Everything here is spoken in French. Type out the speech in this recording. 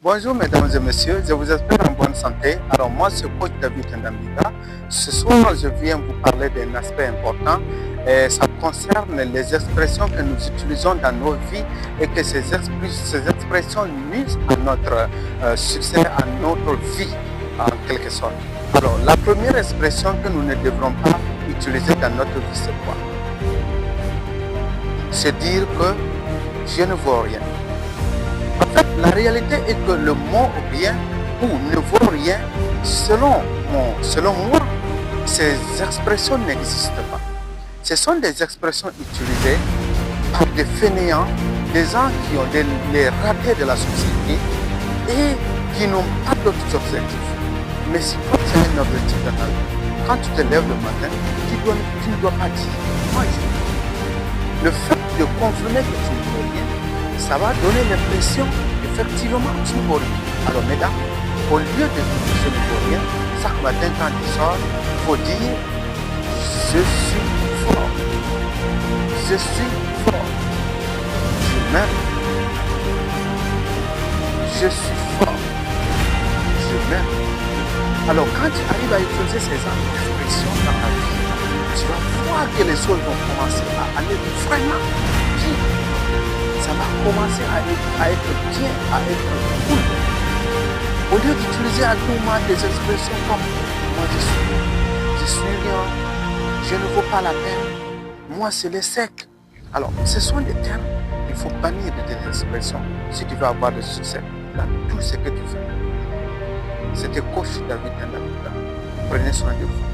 Bonjour mesdames et messieurs, je vous espère en bonne santé. Alors moi c'est coach David Ndambiga. Ce soir je viens vous parler d'un aspect important et ça concerne les expressions que nous utilisons dans nos vies et que ces expressions nuisent à notre succès, à notre vie en quelque sorte. Alors la première expression que nous ne devrons pas utiliser dans notre vie c'est quoi? C'est dire que je ne vaux rien. En fait, la réalité est que le mot rien ou ne vaut rien, selon moi, ces expressions n'existent pas. Ce sont des expressions utilisées par des fainéants, des gens qui ont les ratés de la société et qui n'ont pas d'autres objectifs. Mais si toi tu as un objectif dans ta vie, quand tu te lèves le matin, tu ne dois pas dire moi je. Le fait de confirmer que tu ne veux rien, ça va donner l'impression effectivement tu ne veux rien. Alors mesdames, au lieu de dire je ne veux rien, chaque matin quand tu sors, il faut dire je suis fort. Je suis fort. Je m'aime. Je suis fort. Je m'aime. Alors quand tu arrives à utiliser ces expressions dans ta vie, tu vas voir que les choses vont commencer à aller vraiment bien. Ça va commencer à être bien, à être cool. Au lieu d'utiliser à tout moment des expressions comme moi je suis rien, je ne vaux pas la peine, moi c'est le sec. Alors ce sont des termes qu'il faut bannir de tes expressions si tu veux avoir du succès dans tout ce que tu fais. C'était coach David Ndambiga. Prenez soin de vous.